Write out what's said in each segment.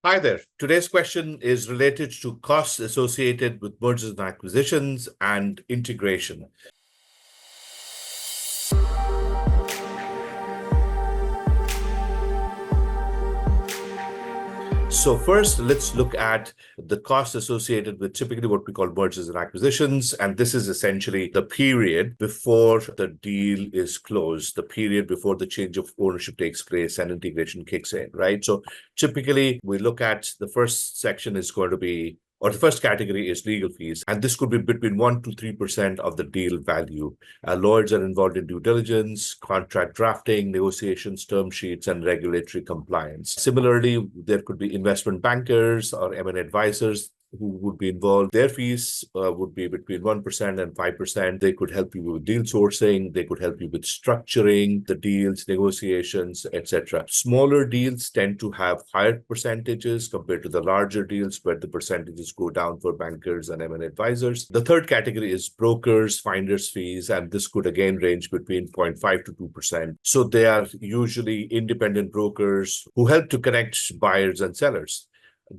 Hi there. Today's question is related to costs associated with mergers and acquisitions and integration. So first, let's look at the costs associated with typically what we call mergers and acquisitions. And this is essentially the period before the deal is closed, the period before the change of ownership takes place and integration kicks in, right? So typically we look at the first section is going to be the first category is legal fees, and this could be between 1 to 3% of the deal value. Lawyers are involved in due diligence, contract drafting, negotiations, term sheets, and regulatory compliance. Similarly, there could be investment bankers or M&A advisors who would be involved. Their fees would be between 1% and 5%. They could help you with deal sourcing. They could help you with structuring the deals, negotiations, etc. Smaller deals tend to have higher percentages compared to the larger deals where the percentages go down for bankers and M&A advisors. The third category is brokers, finders fees, and this could again range between 0.5 to 2%. So they are usually independent brokers who help to connect buyers and sellers.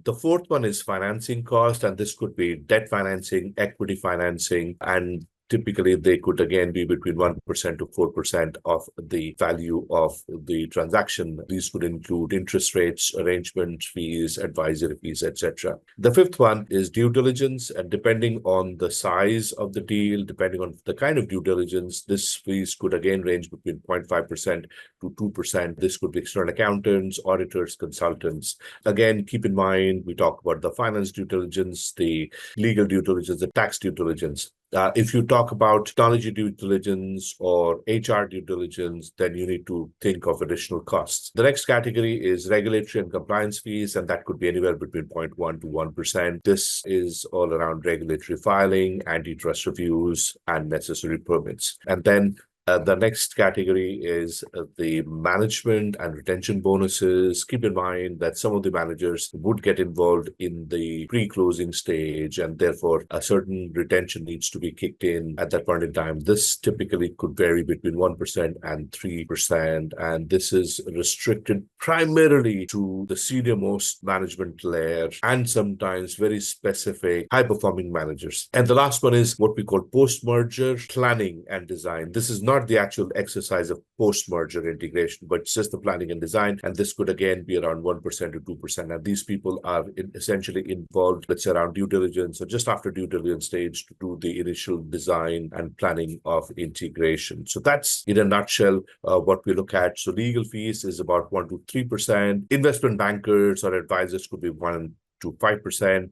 The fourth one is financing cost, and this could be debt financing, equity financing, and typically they could again be between 1% to 4% of the value of the transaction. These could include interest rates, arrangement fees, advisory fees, etc. The fifth one is due diligence, and depending on the size of the deal, depending on the kind of due diligence, this fees could again range between 0.5% to 2%. This could be external accountants, auditors, consultants. Again, keep in mind, we talk about the finance due diligence, the legal due diligence, the tax due diligence. If you talk about technology due diligence or HR due diligence, then you need to think of additional costs. The next category is regulatory and compliance fees, and that could be anywhere between 0.1 to 1%. This is all around regulatory filing, antitrust reviews, and necessary permits. And then the next category is the management and retention bonuses. Keep in mind that some of the managers would get involved in the pre-closing stage, and therefore a certain retention needs to be kicked in at that point in time. This typically could vary between 1% and 3%, and this is restricted primarily to the senior-most management layer and sometimes very specific high-performing managers. And the last one is what we call post-merger planning and design. This is not the actual exercise of post-merger integration, but just the planning and design. And this could again be around 1% to 2%. And these people are essentially involved, let's say, around due diligence or just after due diligence stage to do the initial design and planning of integration. So that's in a nutshell what we look at. So legal fees is about 1 to 3%. Investment bankers or advisors could be 1 to 5%.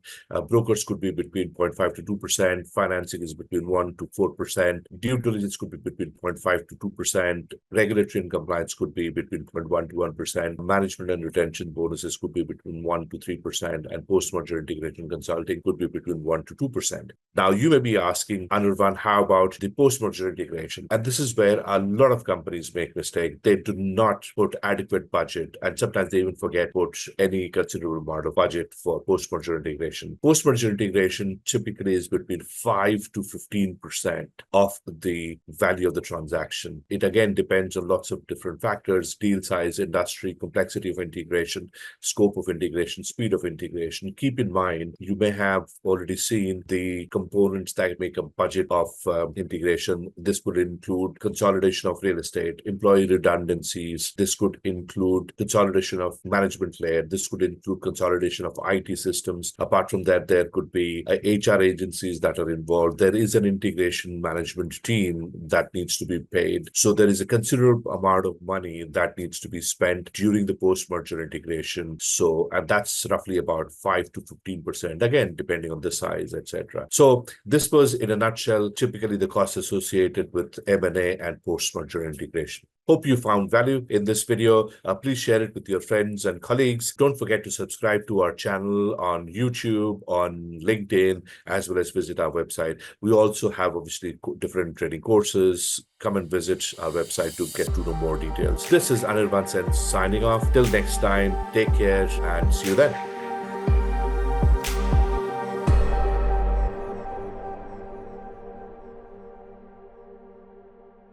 Brokers could be between 0.5 to 2%. Financing is between 1 to 4%. Due diligence could be between 0.5 to 2%. Regulatory and compliance could be between 0.1 to 1%. Management and retention bonuses could be between 1 to 3%. And post-merger integration consulting could be between 1 to 2%. Now, you may be asking, Anirvan, how about the post-merger integration? And this is where a lot of companies make mistake. They do not put adequate budget, and sometimes they even forget to put any considerable amount of budget for post-merger integration. Post-merger integration typically is between 5 to 15% of the value of the transaction. It again depends on lots of different factors: deal size, industry, complexity of integration, scope of integration, speed of integration. Keep in mind, you may have already seen the components that make a budget of integration. This would include consolidation of real estate, employee redundancies. This could include consolidation of management layer. This could include consolidation of IT systems. Apart from that, there could be HR agencies that are involved. There is an integration management team that needs to be paid. So there is a considerable amount of money that needs to be spent during the post-merger integration. So, and that's roughly about 5 to 15%, again, depending on the size, etc. So this was, in a nutshell, typically the costs associated with M&A and post-merger integration. Hope you found value in this video. Please share it with your friends and colleagues. Don't forget to subscribe to our channel on YouTube, on LinkedIn, as well as visit our website. We also have obviously different training courses. Come and visit our website to get to know more details. This is Anirvan Sen signing off. Till next time, take care and see you then.